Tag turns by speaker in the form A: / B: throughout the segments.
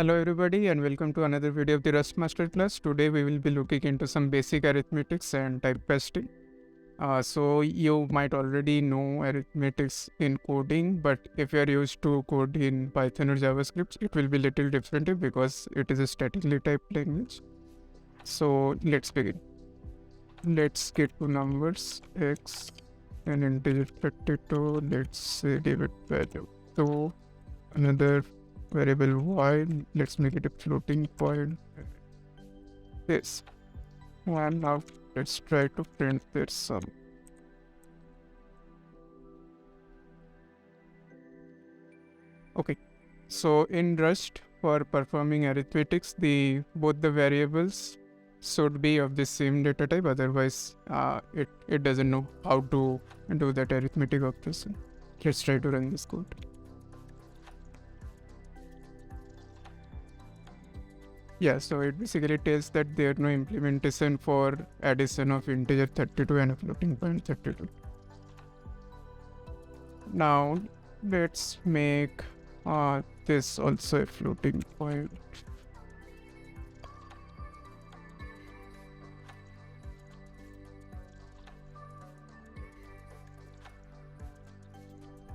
A: Hello everybody and welcome to another video of the Rust Masterclass. Today we will be looking into some basic arithmetics and typecasting. So you might already know arithmetics in coding, but if you are used to code in Python or JavaScript, it will be little different because it is a statically typed language. So let's begin. Let's get to numbers. X and integer 32. Let's say give it value 2. Another variable y, let's make it a floating point. This. And now let's try to print their sum. Okay, so in Rust, for performing arithmetics, both the variables should be of the same data type, otherwise it doesn't know how to do that arithmetic operation. Let's try to run this code. Yeah, so it basically tells that there is no implementation for addition of integer 32 and a floating point 32. Now let's make this also a floating point.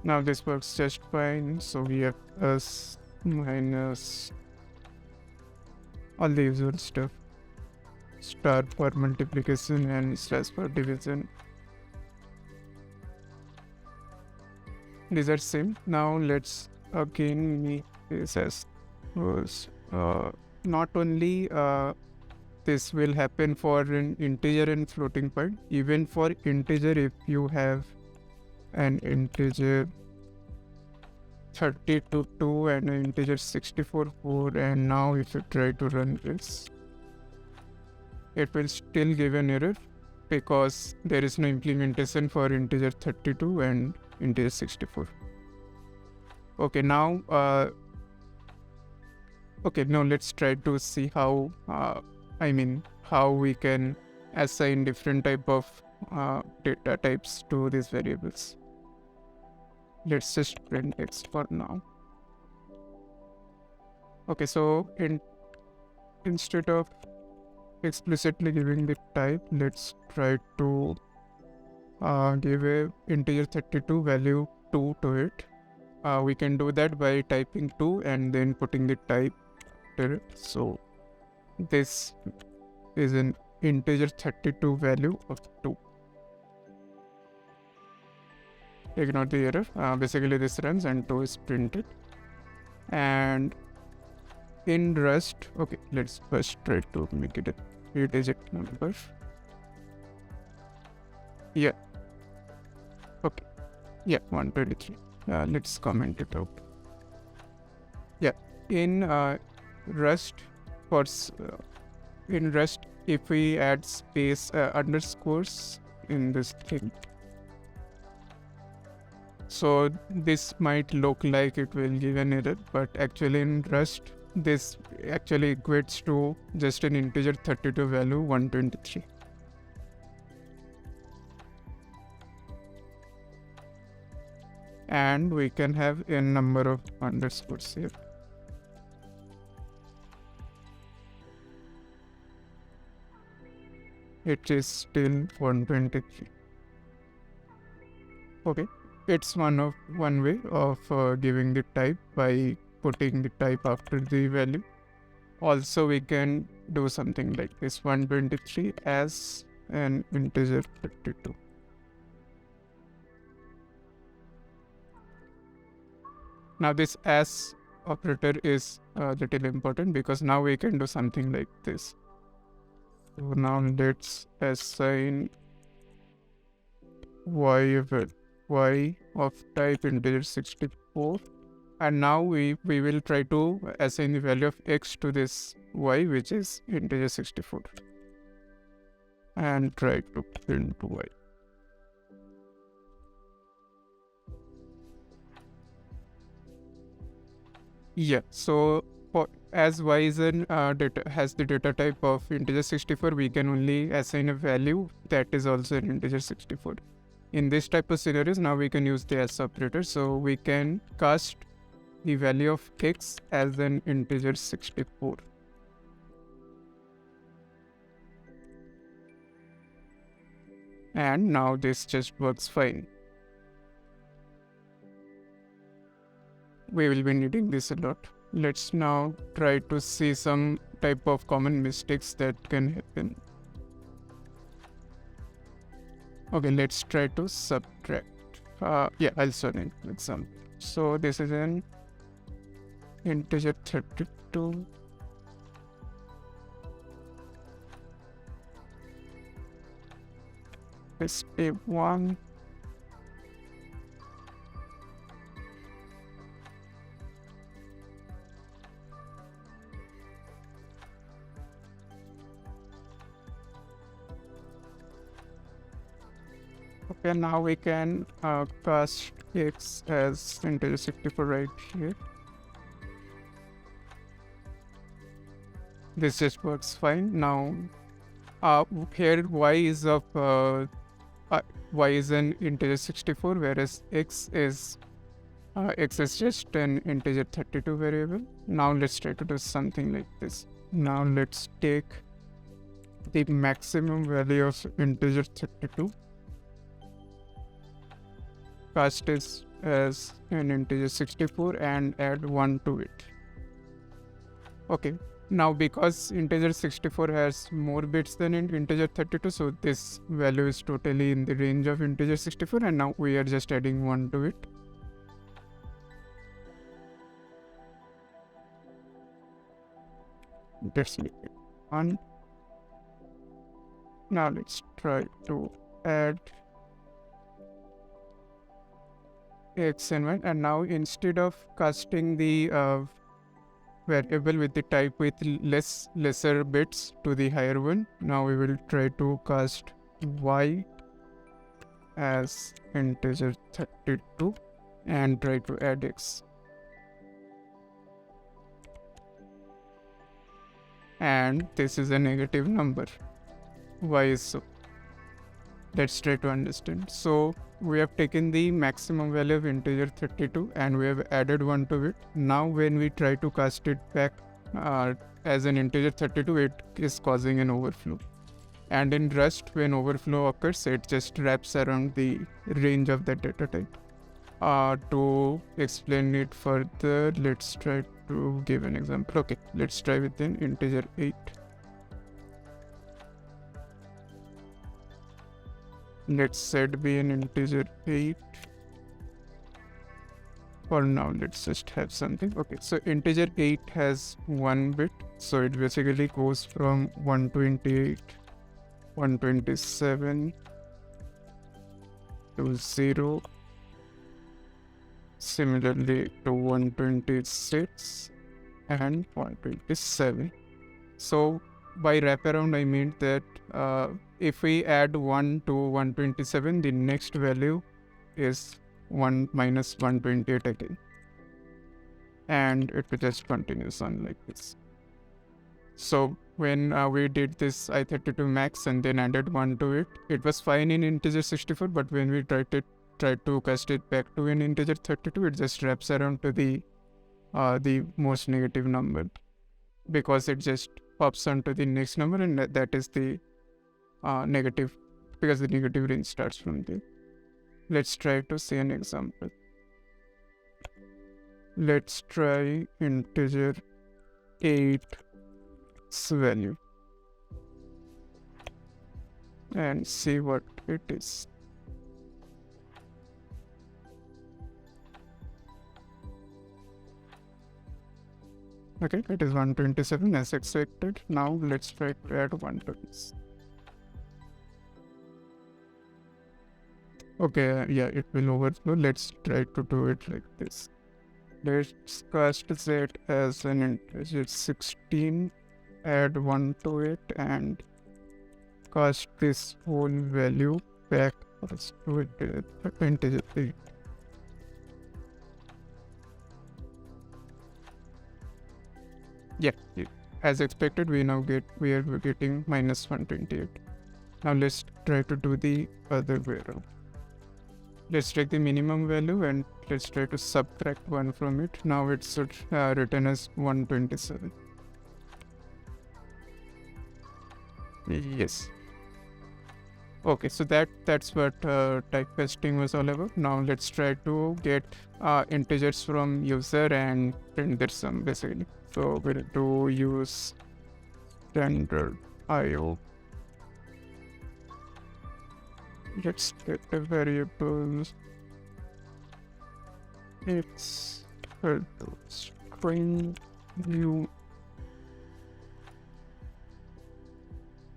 A: Now this works just fine. So we have plus, minus, all the usual stuff. Star for multiplication and slash for division. These are same. Now let's again make this as was. Not only this will happen for an integer and floating point, even for integer, if you have an integer 32 2 and an integer 64 4, and now if you try to run this, it will still give an error because there is no implementation for integer 32 and integer 64. Okay, now now let's try to see how how we can assign different type of data types to these variables. Let's just print X for now. Okay, so instead of explicitly giving the type, let's try to give a integer 32 value 2 to it. We can do that by typing 2 and then putting the type after it. So this is an integer 32 value of 2. Ignore the error. Basically this runs and 2 is printed. And in Rust, okay, let's first try to make it a 3-digit number. Yeah. Okay. Yeah, 123. Let's comment it out. Yeah. In Rust, if we add space underscores in this thing, so this might look like it will give an error, but actually in Rust, this actually equates to just an integer 32 value 123. And we can have a number of underscores here. It is still 123. Okay. It's one way of giving the type by putting the type after the value. Also, we can do something like this: 123 as an integer 32. Now this as operator is little important because now we can do something like this. So now let's assign y of type integer 64, and now we will try to assign the value of x to this y, which is integer 64, and try to print y. Yeah, so as y is has the data type of integer 64, we can only assign a value that is also an integer 64. In this type of scenarios, now we can use the as operator, so we can cast the value of x as an integer 64. And now this just works fine. We will be needing this a lot. Let's now try to see some type of common mistakes that can happen. Okay, let's try to subtract. Yeah, I'll solve an example. So this is an integer 32. Let's take 1. Okay, now we can cast x as integer 64 right here. This just works fine. Now here y is an integer 64, whereas x is just an integer 32 variable. Now let's try to do something like this. Now let's take the maximum value of integer 32, cast it as an integer 64 and add 1 to it. Okay, now because integer 64 has more bits than integer 32, so this value is totally in the range of integer 64, and now we are just adding 1 to it. Let's make it 1. Now let's try to add x and y, and now instead of casting the variable with the type with lesser bits to the higher one, now we will try to cast y as integer 32 and try to add x. And this is a negative number. Why is so? Let's try to understand. So we have taken the maximum value of integer 32 and we have added 1 to it. Now when we try to cast it back as an integer 32, it is causing an overflow. And in Rust, when overflow occurs, it just wraps around the range of that data type. To explain it further, let's try to give an example. Okay, let's try with an integer 8. Let's set be an integer 8. For now, let's just have something. Okay, so integer 8 has 1 bit, so it basically goes from 128, 127 to 0, similarly to 126 and 127. So by wraparound, I mean that if we add 1 to 127, the next value is 1 minus 128 again. And it just continues on like this. So when we did this i32 max and then added 1 to it, it was fine in integer 64, but when we tried to cast it back to an integer 32, it just wraps around to the most negative number, because it just pops onto the next number, and that is the negative, because the negative range starts from there. Let's try to see an example. Let's try integer 8's value and see what it is. Okay, it is 127 as expected. Now let's try to add 1 to this. Okay, yeah, it will overflow. Let's try to do it like this. Let's cast z as an integer 16, add 1 to it, and cast this whole value back as to integer 8. Yeah, as expected, we are getting minus 128. Now let's try to do the other way around. let's take the minimum value and let's try to subtract 1 from it. Now it should return as 127. Yes. Okay, so that's what typecasting was all about. Now let's try to get integers from user and print their sum basically. So we'll do use standard IO. Let's get a variable x string new.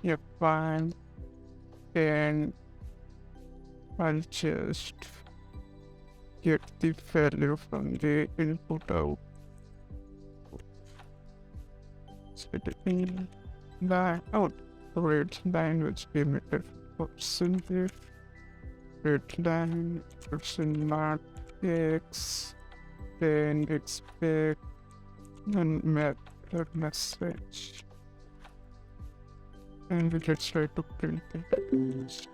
A: Yep, fine. And I'll just get the value from the input out. Split it in line out. Red line which be emitted percentage. Red line %mark x. Then expect and method message. And let's try to print it.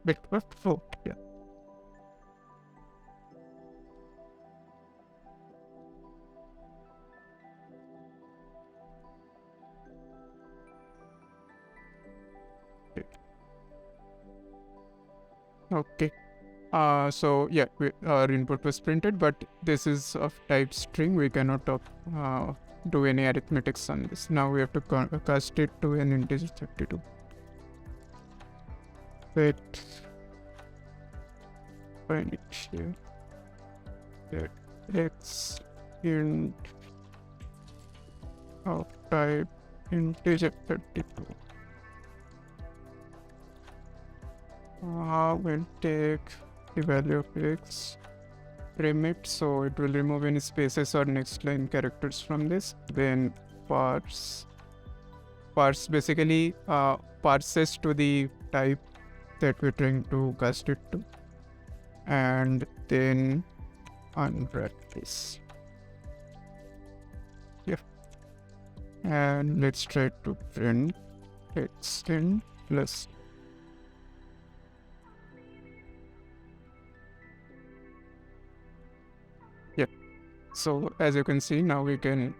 A: Bit what? Oh, yeah. Okay. So yeah, our input was printed, but this is of type string. We cannot do any arithmetics on this. Now we have to cast it to an integer 32. Wait. Find it here. That x int of type integer 32. We'll take the value of x, trim it so it will remove any spaces or next line characters from this. Then parse basically parses to the type that we're trying to cast it to, and then unwrap this. Yeah, and let's try to print extend plus. Yeah, so as you can see, now we can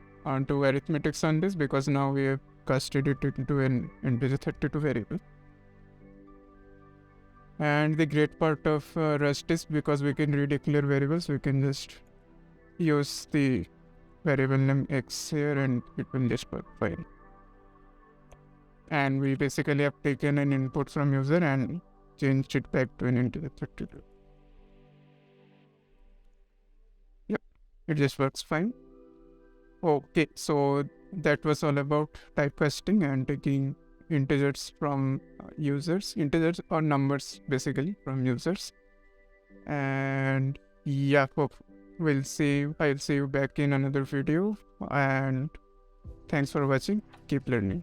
A: do arithmetics on this because now we have casted it into an integer 32 variable. And the great part of Rust is because we can redeclare variables, we can just use the variable name x here and it will just work fine. And we basically have taken an input from user and changed it back to an integer 32. Yep, it just works fine. Okay, so that was all about typecasting and taking integers from users, integers or numbers basically from users. And yeah, hope I'll see you back in another video, and thanks for watching. Keep learning.